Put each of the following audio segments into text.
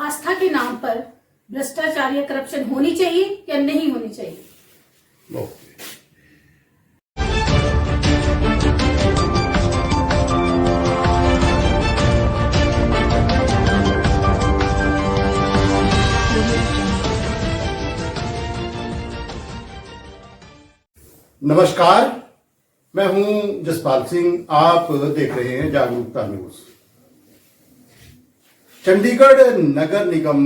आस्था के नाम पर भ्रष्टाचार या करप्शन होनी चाहिए या नहीं होनी चाहिए? नमस्कार, मैं हूं जसपाल सिंह। आप देख रहे हैं जागरूकता न्यूज। चंडीगढ़ नगर निगम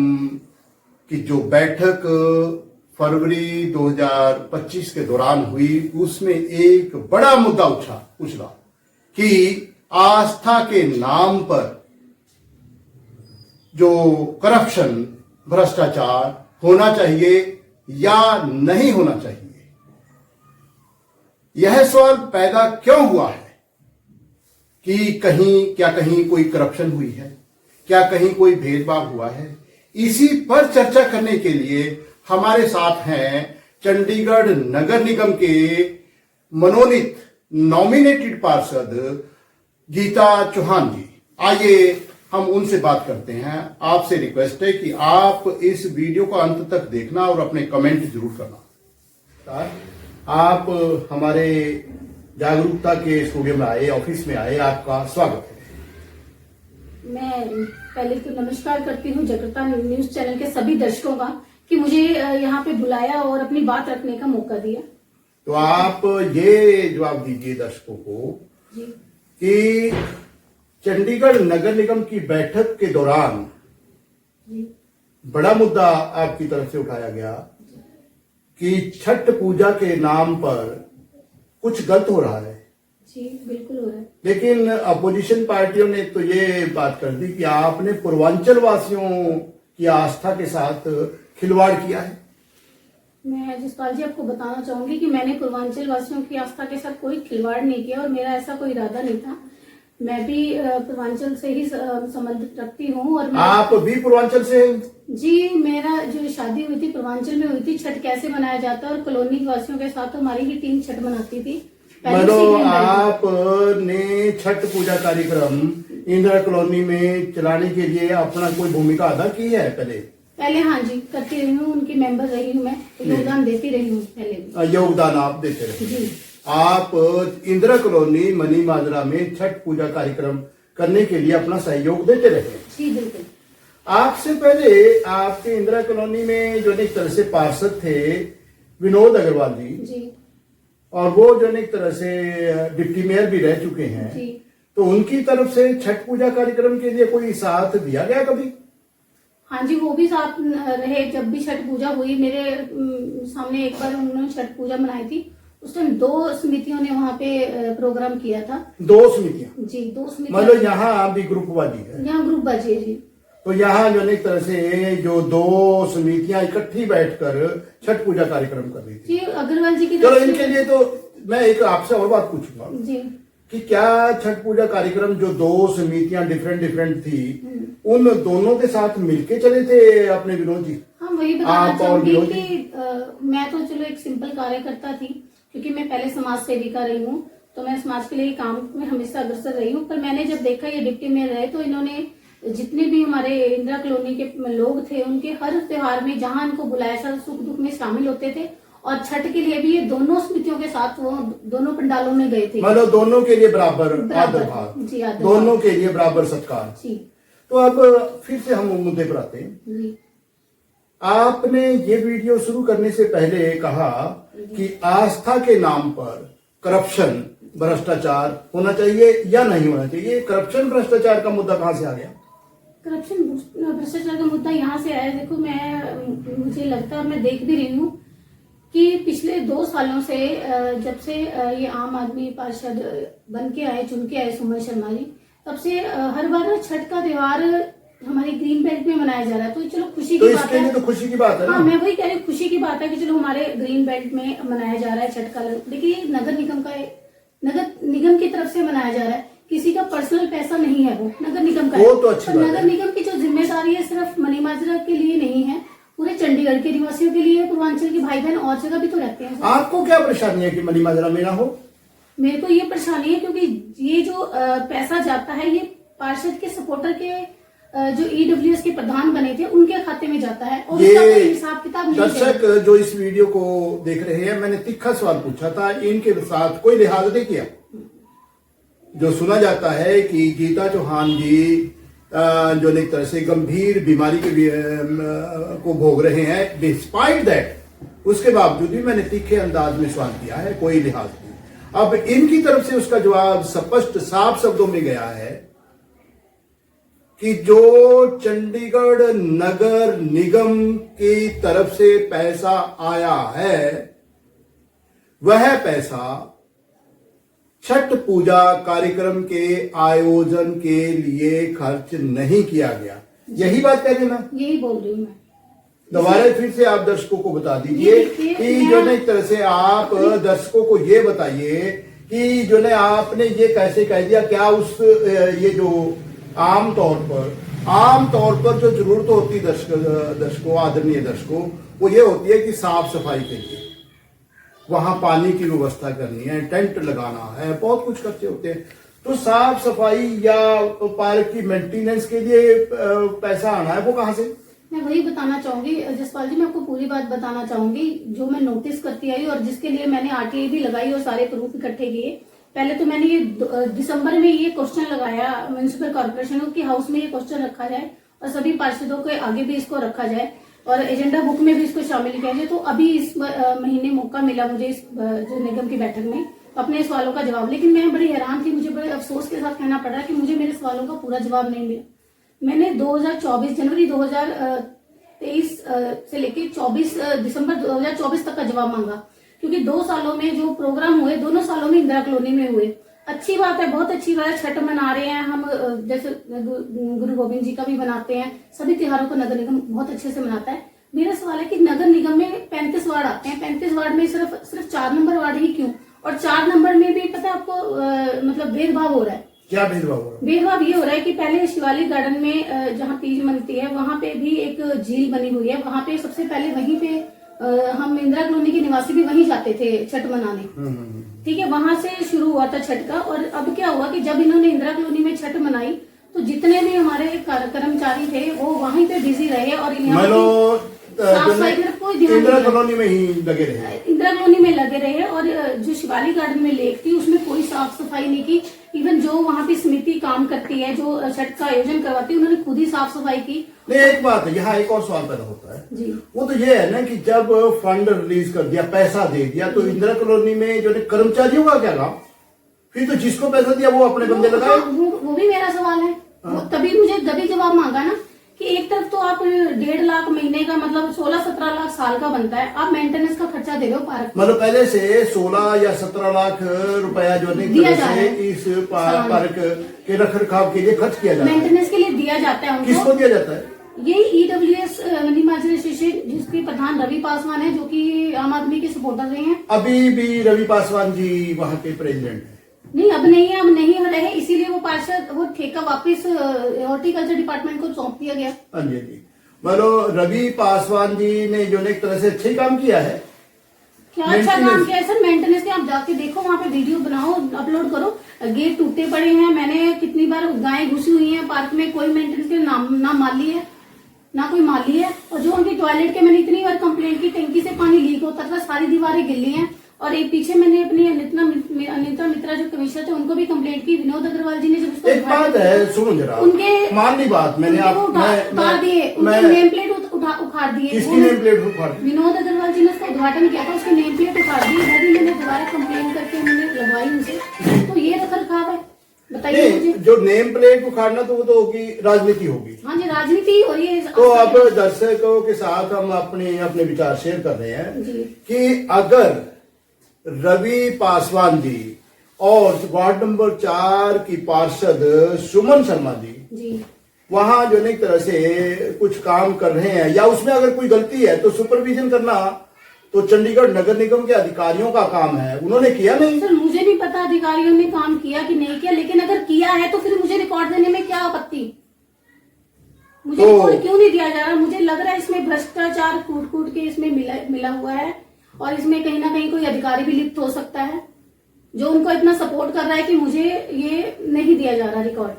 की जो बैठक फरवरी 2025 के दौरान हुई, उसमें एक बड़ा मुद्दा उछला कि आस्था के नाम पर जो करप्शन, भ्रष्टाचार होना चाहिए या नहीं होना चाहिए। यह सवाल पैदा क्यों हुआ है कि कहीं कोई करप्शन हुई है, क्या कहीं कोई भेदभाव हुआ है। इसी पर चर्चा करने के लिए हमारे साथ हैं चंडीगढ़ नगर निगम के मनोनीत नॉमिनेटेड पार्षद गीता चौहान जी। आइए हम उनसे बात करते हैं। आपसे रिक्वेस्ट है कि आप इस वीडियो को अंत तक देखना और अपने कमेंट जरूर करना। आप हमारे जागरूकता के स्टूडियो में आए, ऑफिस में आए, आपका स्वागत है। मैं पहले तो नमस्कार करती हूँ जागरूकता न्यूज चैनल के सभी दर्शकों का कि मुझे यहाँ पे बुलाया और अपनी बात रखने का मौका दिया। तो आप ये जवाब दीजिए दर्शकों को जी। कि चंडीगढ़ नगर निगम की बैठक के दौरान जी। बड़ा मुद्दा आपकी तरफ से उठाया गया कि छठ पूजा के नाम पर कुछ गलत हो रहा है। जी, बिल्कुल हो रहा है। लेकिन अपोजिशन पार्टियों ने तो ये बात कर दी कि आपने पूर्वांचल वासियों की आस्था के साथ खिलवाड़ किया है। मैं जसपाल जी आपको बताना चाहूंगी कि मैंने पूर्वांचल वासियों की आस्था के साथ कोई खिलवाड़ नहीं किया और मेरा ऐसा कोई इरादा नहीं था। मैं भी पूर्वांचल से ही संबंध रखती हूँ। और आप भी पूर्वांचल से हैं? जी, मेरा जो शादी हुई थी पूर्वांचल में हुई थी। छठ कैसे मनाया जाता है और कॉलोनी वासियों के साथ हमारी ही टीम छठ मनाती थी। मतलब आपने छठ पूजा कार्यक्रम इंदिरा कॉलोनी में चलाने के लिए अपना कोई भूमिका अदा की है पहले? हाँ जी, करती रही हूँ, उनकी मेंबर रही हूँ, मैं योगदान देती रही हूँ पहले भी। योगदान आप देते रहे जी। आप इंदिरा कॉलोनी मनी माजरा में छठ पूजा कार्यक्रम करने के लिए अपना सहयोग देते रहे? जी बिल्कुल। आपसे पहले आपके इंदिरा कॉलोनी में जो एक तरह से पार्षद थे विनोद अग्रवाल जी, और वो जो एक तरह से डिप्टी मेयर भी रह चुके हैं जी। तो उनकी तरफ से छठ पूजा कार्यक्रम के लिए कोई साथ दिया गया कभी? हाँ जी, वो भी साथ रहे। जब भी छठ पूजा हुई मेरे सामने एक बार उन्होंने छठ पूजा मनाई थी। उस टाइम 2 समितियों ने वहाँ पे प्रोग्राम किया था। 2 समितियां? जी, 2 समितियां। मतलब यहाँ भी ग्रुपबाजी है? यहाँ ग्रुपबाजी है जी। तो यहाँ जो एक तरह से जो 2 समितियां इकट्ठी बैठकर छठ पूजा कार्यक्रम कर रही थी। जी, अग्रवाल जी की। चलो इनके लिए तो मैं एक आपसे और बात पूछूंगा जी कि क्या छठ पूजा कार्यक्रम जो 2 समितियां डिफरेंट थी, उन दोनों के साथ मिलके चले थे अपने विनोद जी? हाँ, वही बताना चाहूंगी कि मैं तो चलो एक सिंपल कार्यकर्ता थी, क्योंकि मैं पहले समाज सेविका रही हूँ, तो मैं समाज के लिए काम में हमेशा अग्रसर रही हूँ। पर मैंने जब देखा ये डिप्टी मेयर रहे तो इन्होंने जितने भी हमारे इंदिरा कॉलोनी के लोग थे उनके हर त्योहार में जहाँ इनको बुलाया था सुख दुख में शामिल होते थे। और छठ के लिए भी ये दोनों समितियों के साथ वो दोनों पंडालों में गए थे। मतलब दोनों के लिए बराबर आदर भाव जी, आदर दोनों के लिए बराबर सत्कार जी। तो अब फिर से हम मुद्दे पर आते हैं जी। आपने ये वीडियो शुरू करने से पहले कहा कि आस्था के नाम पर करप्शन, भ्रष्टाचार होना चाहिए या नहीं होना चाहिए। करप्शन भ्रष्टाचार का मुद्दा कहाँ से आ गया? करप्शन भ्रष्टाचार का मुद्दा यहाँ से आया। देखो, मुझे लगता है, मैं देख भी रही हूँ कि पिछले 2 सालों से जब से ये आम आदमी पार्षद बन के आए, चुन के आए सुमन शर्मा जी, तब से हर बार छठ का त्योहार हमारे ग्रीन बेल्ट में मनाया जा रहा है। तो चलो खुशी की बात है। तो खुशी की बात है। हाँ, मैं वही कह रही हूँ, खुशी की बात है कि चलो हमारे ग्रीन बेल्ट में मनाया जा रहा है छठ का। देखिए, नगर निगम की तरफ से मनाया जा रहा है, किसी का पर्सनल पैसा नहीं है, वो नगर निगम का वो तो अच्छी बात है। नगर निगम की जो जिम्मेदारी है सिर्फ मनी माजरा के लिए नहीं है, पूरे चंडीगढ़ के निवासियों के लिए, पूर्वांचल के भाई बहन और जगह भी तो रहते हैं। आपको क्या परेशानी है कि मनी माजरा में ना हो? मेरे को ये परेशानी है क्योंकि ये जो पैसा जाता है ये पार्षद के सपोर्टर के जो ईडब्ल्यूएस के प्रधान बने थे उनके खाते में जाता है और ये उसका कोई हिसाब किताब नहीं है। दर्शक जो इस वीडियो को देख रहे हैं, मैंने तीखा सवाल पूछा था, इनके साथ कोई लिहाज नहीं किया। जो सुना जाता है कि गीता चौहान जी जो एक तरह से गंभीर बीमारी के को भोग रहे हैं, डिस्पाइट दैट, उसके बावजूद भी मैंने तीखे अंदाज में सवाल किया है, कोई लिहाज नहीं। अब इनकी तरफ से उसका जवाब स्पष्ट साफ शब्दों में गया है कि जो चंडीगढ़ नगर निगम की तरफ से पैसा आया है वह पैसा छठ पूजा कार्यक्रम के आयोजन के लिए खर्च नहीं किया गया। यही बात कह रहे ना? यही बोल रही हूँ मैं। दोबारा फिर से आप दर्शकों को बता दीजिए कि जो है एक तरह से आप दर्शकों को ये बताइए कि जो है आपने ये कैसे कह दिया, क्या उस ये जो आमतौर पर जो जरूरत होती है दर्शकों, आदरणीय दर्शकों, वो ये होती है कि साफ सफाई के लिए वहां पानी की व्यवस्था करनी है, टेंट लगाना है, बहुत कुछ खर्चे होते हैं। तो साफ सफाई या पार्क की मेंटेनेंस के लिए पैसा आना है, वो कहां से? मैं वही बताना चाहूंगी जसपाल जी, मैं आपको पूरी बात बताना चाहूंगी जो मैं नोटिस करती आई और जिसके लिए मैंने आरटीआई भी लगाई और सारे प्रूफ इकट्ठे किए। पहले तो मैंने ये दिसंबर में ये क्वेश्चन लगाया म्युनिसिपल कॉर्पोरेशन को कि हाउस में ये क्वेश्चन रखा जाए और सभी पार्षदों के आगे भी इसको रखा जाए और एजेंडा बुक में भी इसको शामिल किया जाए। तो अभी इस महीने मौका मिला मुझे इस जो निगम की बैठक में अपने सवालों का जवाब, लेकिन मैं बड़ी हैरान थी, मुझे बड़े अफसोस के साथ कहना पड़ रहा कि मुझे मेरे सवालों का पूरा जवाब नहीं मिला। मैंने 2024 जनवरी 2023 से लेकर 24 दिसंबर 2024 तक का जवाब मांगा, क्योंकि 2 सालों में जो प्रोग्राम हुए दोनों सालों में इंदिरा कॉलोनी में हुए। अच्छी बात है, बहुत अच्छी बात है, छठ मना रहे हैं हम, जैसे गुरु गोविंद जी का भी मनाते हैं, सभी त्योहारों को नगर निगम बहुत अच्छे से मनाता है। मेरा सवाल है कि नगर निगम में 35 वार्ड आते हैं, 35 वार्ड में सिर्फ 4 नंबर वार्ड ही क्यों? और 4 नंबर में भी पता है आपको मतलब भेदभाव हो रहा है। क्या भेदभाव हो रहा है? भेदभाव ये हो रहा है कि पहले शिवालिक गार्डन में जहाँ तीज मनती है वहां पे भी एक झील बनी हुई है, वहां पे सबसे पहले वहीं पे हम इंदिरा कॉलोनी के निवासी भी वहीं जाते थे छठ मनाने, ठीक है, वहां से शुरू हुआ था छठ का। और अब क्या हुआ कि जब इन्होंने इंदिरा कॉलोनी में छठ मनाई तो जितने भी हमारे कर्मचारी थे वो वहीं पे बिजी रहे और साफ सफाई की तरफ कोई ध्यान इंदिरा कॉलोनी में ही लगे रहे, इंदिरा कॉलोनी में लगे रहे और जो शिवालिक गार्डन में लेक थी उसमें कोई साफ सफाई नहीं की। इवन जो वहाँ की समिति काम करती है, जो छठ का आयोजन करवाती है, उन्होंने खुद ही साफ सफाई की। नहीं, एक बात है, यहाँ एक और सवाल पैदा होता है जी, वो तो ये है ना कि जब फंड रिलीज कर दिया, पैसा दे दिया, तो इंदिरा कॉलोनी में जो कर्मचारियों का क्या काम? फिर तो जिसको पैसा दिया वो अपने बंदे लगाए। वो भी मेरा सवाल है। तभी मुझे जवाब मांगा ना कि एक तरफ तो आप 1.5 लाख महीने का मतलब 16-17 लाख साल का बनता है, आप मेंटेनेंस का खर्चा दे रहे हो पार्क, मतलब पहले से 16 या 17 लाख रुपया जो दिया जा रहा है इस पार्क के रख रखाव के लिए खर्च किया जाता है, मेंटेनेंस के लिए दिया जाता है। किसको दिया जाता है? ये ईडब्ल्यूएस हिमाचल एसोसिएशन जिसके प्रधान रवि पासवान है, जो कि आम आदमी के सपोर्टर रहे हैं। अभी भी रवि पासवान जी वहाँ के प्रेसिडेंट है? नहीं, अब नहीं रहे, इसीलिए वो पार्षद वो ठेका वापस हॉर्टिकल्चर डिपार्टमेंट को सौंप दिया गया। हाँ जी जी, मतलब रवि पासवान जी ने जो एक तरह से अच्छा काम किया है। क्या अच्छा काम किया है सर? मेंटेनेंस के आप जाके देखो, वहाँ पे वीडियो बनाओ, अपलोड करो। गेट टूटे पड़े हैं, मैंने कितनी बार गायें घुसी हुई हैं पार्क में, कोई मेंटेनेंस के ना माली है ना कोई माली है। और जो उनकी टॉयलेट के मैंने इतनी बार कंप्लेंट की, टंकी से पानी लीक होता था, सारी दीवारें गिली हैं। और एक पीछे मैंने अपनी अनिता मित्रा जो कमिश्नर थे उनको भी कंप्लेंट की, विनोद अग्रवाल जी ने जब उसको एक बात है, सुनो जरा, उनके मान ली बात मैंने उतार दिए, उनके नेम प्लेट उखाड़ दिए। किसकी नेम प्लेट उखाड़ दी? विनोद अग्रवाल जी ने उसका उद्घाटन किया था, उसकी नेम प्लेट उखाड़ दी। वो भी मैंने दोबारा कंप्लेंट करके उन्होंने लगवाई उनसे। तो ये रख रखाव है, बताइए मुझे। जो नेम प्लेट उखाड़ना तो वो तो होगी, राजनीति होगी। हाँ जी, राजनीति हो रही है। तो अब दर्शकों के साथ हम अपने विचार शेयर कर रहे हैं कि अगर रवि पासवान जी और वार्ड नंबर 4 की पार्षद सुमन शर्मा जी वहां जो एक तरह से कुछ काम कर रहे हैं, या उसमें अगर कोई गलती है तो सुपरविजन करना तो चंडीगढ़ नगर निगम के अधिकारियों का काम है, उन्होंने किया नहीं? सर मुझे नहीं पता अधिकारियों ने काम किया कि नहीं किया, लेकिन अगर किया है तो फिर मुझे रिकॉर्ड देने में क्या आपत्ति? मुझे रिकॉर्ड क्यों नहीं दिया जा रहा? मुझे लग रहा है इसमें भ्रष्टाचार कूट के इसमें मिला हुआ है और इसमें कहीं ना कहीं कोई अधिकारी भी लिप्त हो सकता है जो उनको इतना सपोर्ट कर रहा है कि मुझे ये नहीं दिया जा रहा रिकॉर्ड।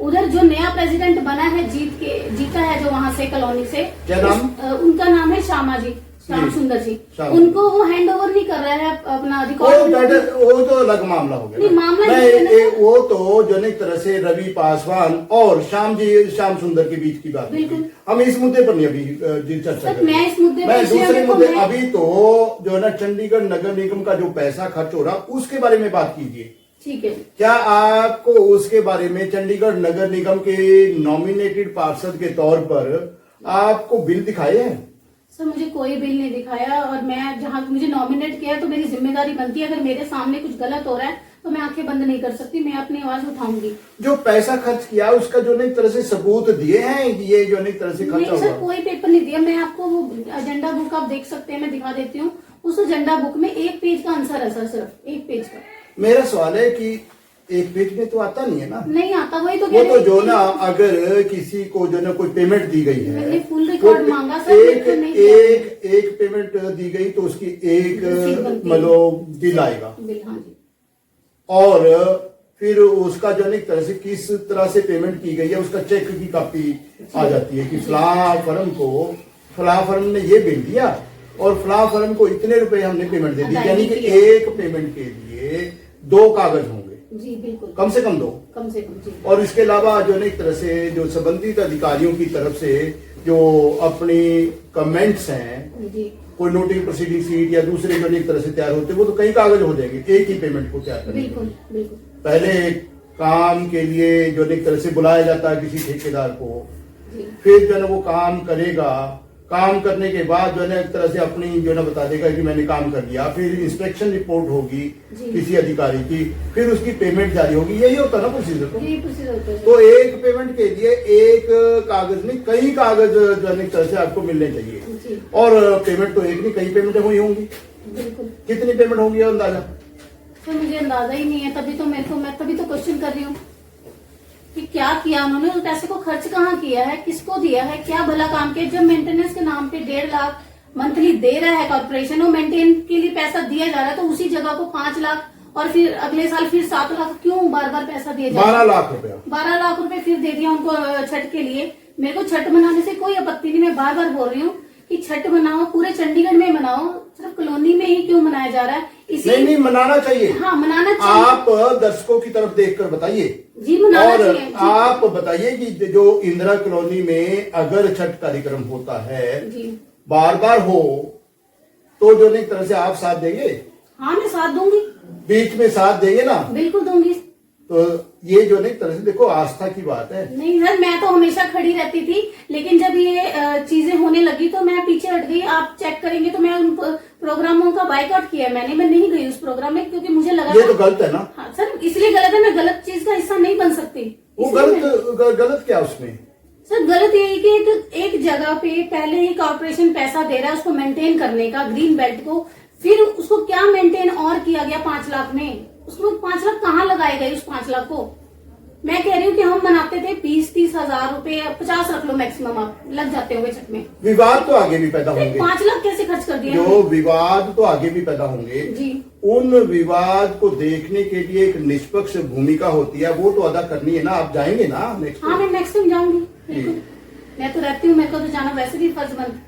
उधर जो नया प्रेसिडेंट बना है जीता है जो वहाँ से कॉलोनी से, क्या नाम? उनका नाम है श्यामा जी, श्याम सुंदर जी। श्याम। उनको वो हैंड ओवर नहीं कर रहा है अपना वो रिकॉर्ड। तो अलग मामला हो गया नहीं, ना। मामला नहीं, नहीं है ना। वो तो जो एक तरह से रवि पासवान और श्याम सुंदर के बीच की बात है। बिल्कुल। हम इस मुद्दे पर नहीं अभी जी चर्चा सर, करेंगे। मैं इस मुद्दे मैं पर इसलिए दूसरे देखो, मुद्दे मैं- अभी तो जो है ना चंडीगढ़ नगर निगम का जो पैसा खर्च हो रहा उसके बारे में बात कीजिए। ठीक है। क्या आपको उसके बारे में चंडीगढ़ नगर निगम के नॉमिनेटेड पार्षद के तौर पर आपको बिल दिखाए हैं? सर, मुझे कोई बिल नहीं दिखाया, और मैं जहाँ मुझे नॉमिनेट किया तो मेरी जिम्मेदारी बनती है, अगर मेरे सामने कुछ गलत हो रहा है तो मैं आंखें बंद नहीं कर सकती, मैं अपनी आवाज उठाऊंगी। जो पैसा खर्च किया उसका जो एक तरह से सबूत दिए हैं कि ये जो एक तरह से खर्चा नहीं सर, हुआ? कोई पेपर नहीं दिया। मैं आपको वो एजेंडा बुक आप देख सकते हैं, मैं दिखा देती हूँ। उस एजेंडा बुक में एक पेज का आंसर है सर, सिर्फ एक पेज का। मेरा सवाल है कि एक पेज में तो आता नहीं है ना। नहीं आता, वही तो वो कह तो रही हूँ। जो ना अगर किसी को जो ना कोई पेमेंट दी गई है, मैंने full record वो मांगा सर, लेकिन नहीं दिया। एक पेमेंट दी गई तो उसकी एक रसीद बनती है। मतलब बिल आएगा, बिल, हाँ जी। और फिर उसका जो है एक तरह से किस तरह से पेमेंट की गई है उसका चेक की कॉपी आ जाती है कि फलां फर्म ने ये बिल दिया और फलां फर्म को इतने रुपए हमने पेमेंट दे दी। यानी कि एक पेमेंट के लिए 2 कागज होंगे, जी बिल्कुल, कम से कम 2। कम से कम जी। और इसके अलावा जो है एक तरह से जो संबंधित अधिकारियों की तरफ से जो अपनी कमेंट्स हैं, जी कोई नोटिस प्रोसीडिंग सीट या दूसरे जो एक तरह से तैयार होते हैं, वो तो कई कागज हो जाएंगे एक ही पेमेंट को तैयार करने के बिल्कुल लिए। बिल्कुल। पहले काम के लिए जो एक तरह से बुलाया जाता है किसी ठेकेदार को, जी फिर जो है वो काम करेगा, काम करने के बाद जो है एक तरह से अपनी जो है बता देगा कि मैंने काम कर दिया, फिर इंस्पेक्शन रिपोर्ट होगी जी। किसी अधिकारी की, फिर उसकी पेमेंट जारी होगी। यही होता है ना प्रोसीजर को। यही प्रोसीजर होता है सर। तो एक पेमेंट के लिए एक कागज नहीं कई कागज जो है एक तरह से आपको मिलने चाहिए, जी और पेमेंट तो एक नहीं कई पेमेंटें हुई होंगी। बिल्कुल। कितनी पेमेंट होंगी अंदाजा? तो मुझे अंदाजा ही नहीं है, मैं तभी तो क्वेश्चन कर रही हूँ कि क्या किया उन्होंने, उस पैसे को खर्च कहाँ किया है, किसको दिया है, क्या भला काम किया। जब मेंटेनेंस के नाम पे 1.5 लाख मंथली दे रहा है कॉर्पोरेशन, और मेंटेन के लिए पैसा दिया जा रहा है, तो उसी जगह को 5 लाख और फिर अगले साल फिर 7 लाख क्यों बार बार पैसा दिया जा रहा 12 है? लाख रुपया 12 लाख रुपए फिर दे दिया उनको छठ के लिए। मेरे को छठ मनाने से कोई आपत्ति नहीं, मैं बार बार बोल रही हूँ कि छठ मनाओ, पूरे चंडीगढ़ में मनाओ, सिर्फ कॉलोनी में ही क्यों मनाया जा रहा है? नहीं मनाना चाहिए। हाँ, मनाना चाहिए। आप दर्शकों की तरफ देखकर बताइए, जी मनाना और चाहिए जी। आप बताइए कि जो इंदिरा कॉलोनी में अगर छठ कार्यक्रम होता है जी बार बार हो तो जो एक तरह से आप साथ देंगे? हाँ, मैं साथ दूंगी, बीच में साथ देंगे ना? बिल्कुल दूंगी। तो ये जो एक तरह से देखो आस्था की बात है। नहीं सर, मैं तो हमेशा खड़ी रहती थी, लेकिन जब ये चीजें होने लगी तो मैं पीछे हट गई। आप चेक करेंगे तो मैं उन प्रोग्रामों का बायकॉट किया मैंने, मैं नहीं गई उस प्रोग्राम में, क्योंकि मुझे लगा ये तो गलत है ना? हाँ सर, इसलिए गलत है, मैं गलत चीज का हिस्सा नहीं बन सकती। वो इसलिए मैं- गलत क्या उसमें? सर, गलत ये है कि एक जगह पे पहले ही कॉर्पोरेशन पैसा दे रहा है उसको मेंटेन करने का, ग्रीन बेल्ट को, फिर उसको क्या मेंटेन और किया गया 5 लाख में? उसमें 5 लाख कहाँ लगाए गए? उस 5 लाख को मैं कह रही हूँ कि हम मनाते थे 20-30 हजार रुपए, 50 रख लो मैक्सिमम, आप लग जाते होंगे छठ में। विवाद तो आगे भी पैदा होंगे, 5 लाख कैसे खर्च कर दिया? जो विवाद तो आगे भी पैदा होंगे जी उन विवाद को देखने के लिए एक निष्पक्ष भूमिका होती है, वो तो अदा करनी है ना। आप जाएंगे ना नेक्स्ट? हाँ, मैं नेक्स्ट टाइम जाऊंगी बिल्कुल। मैं तो रहती हूँ, मेरे को तो जाना वैसे भी फर्ज बंद।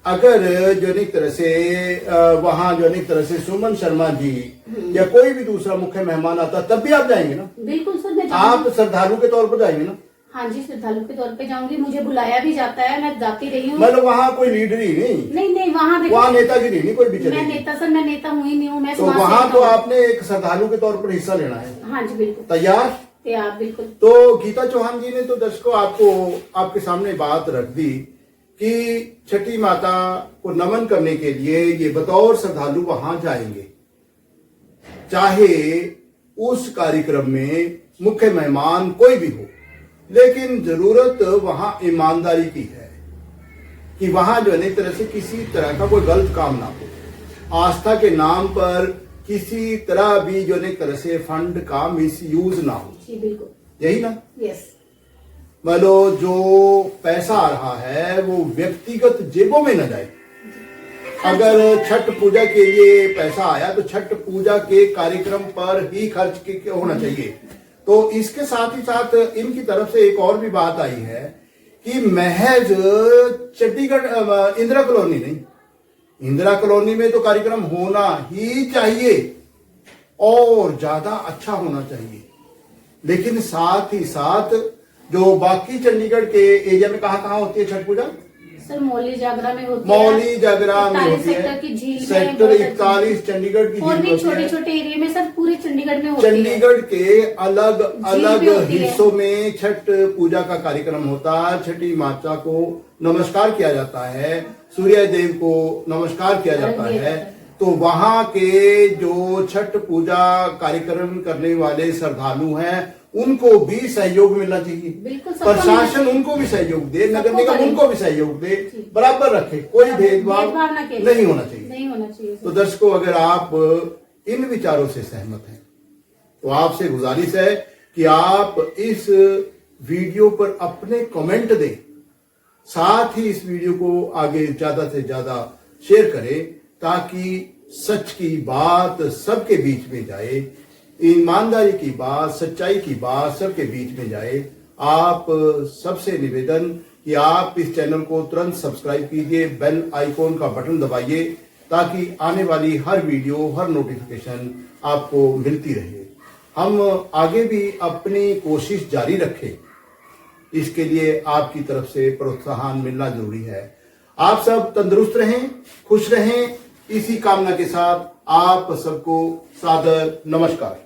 अगर जो एक तरह से वहां जो एक तरह से सुमन शर्मा जी या कोई भी दूसरा मुख्य मेहमान आता तब भी आप जाएंगे ना? बिल्कुल सर, मैं आप जाऊंगी। श्रद्धालु के तौर पर जाएंगे ना? हाँ जी, श्रद्धालु के तौर पे जाऊंगी, मुझे बुलाया भी जाता है, मैं जाती रही हूँ। मतलब वहाँ कोई लीडर ही नहीं, नहीं, वहाँ देखो, वहाँ नेतागिरी नहीं कोई भी मैं चलेगी। नेता सर, मैं नेता हुई नहीं हूँ, मैं तो समाज वहाँ सेविका तो हूँ। आपने एक श्रद्धालु के तौर पर हिस्सा लेना है। हाँ जी बिल्कुल तैयार? तैयार, बिल्कुल। तो गीता चौहान जी ने तो दर्शकों आपको आपके सामने बात रख दी कि छठी माता को नमन करने के लिए ये बतौर श्रद्धालु वहां जाएंगे, चाहे उस कार्यक्रम में मुख्य मेहमान कोई भी हो, लेकिन जरूरत वहां ईमानदारी की है कि वहां जो है एक तरह से किसी तरह का कोई गलत काम ना हो, आस्था के नाम पर किसी तरह भी जो है एक तरह से फंड का मिसयूज ना हो। जी बिल्कुल, यही ना? यस। मतलब जो पैसा आ रहा है वो व्यक्तिगत जेबों में न जाए। अगर छठ पूजा के लिए पैसा आया तो छठ पूजा के कार्यक्रम पर ही खर्च होना चाहिए। तो इसके साथ ही साथ इनकी तरफ से एक और भी बात आई है कि महज चंडीगढ़ इंदिरा कॉलोनी नहीं, इंदिरा कॉलोनी में तो कार्यक्रम होना ही चाहिए और ज्यादा अच्छा होना चाहिए, लेकिन साथ ही साथ जो बाकी चंडीगढ़ के एरिया में कहाँ होती है छठ पूजा? सर मौली जागरा में होती है, मौली जागरा में होती सेक्टर है, की झील में सेक्टर बहुत 41 चंडीगढ़ की और झील भी होती छोटे है। छोटे एरिया में सर पूरे चंडीगढ़ में होती है। चंडीगढ़ के अलग अलग भी होती है। हिस्सों में छठ पूजा का कार्यक्रम होता है। छठी माता को नमस्कार किया जाता है, सूर्य देव को नमस्कार किया जाता है। तो वहां के जो छठ पूजा कार्यक्रम करने वाले श्रद्धालु हैं उनको भी सहयोग मिलना चाहिए। बिल्कुल, सबको प्रशासन उनको भी सहयोग दे, नगर सबको निगम करें। उनको भी सहयोग दे, बराबर रखे, कोई भेदभाव नहीं होना चाहिए। नहीं होना चाहिए तो दर्शकों, अगर आप इन विचारों से सहमत हैं तो आपसे गुजारिश है कि आप इस वीडियो पर अपने कमेंट दें, साथ ही इस वीडियो को आगे ज्यादा से ज्यादा शेयर करें ताकि सच की बात सबके बीच में जाए, ईमानदारी की बात, सच्चाई की बात सबके बीच में जाए। आप सबसे निवेदन कि आप इस चैनल को तुरंत सब्सक्राइब कीजिए, बेल आइकॉन का बटन दबाइए ताकि आने वाली हर वीडियो, हर नोटिफिकेशन आपको मिलती रहे। हम आगे भी अपनी कोशिश जारी रखें, इसके लिए आपकी तरफ से प्रोत्साहन मिलना जरूरी है। आप सब तंदुरुस्त रहें, खुश रहें, इसी कामना के साथ आप सबको सादर नमस्कार।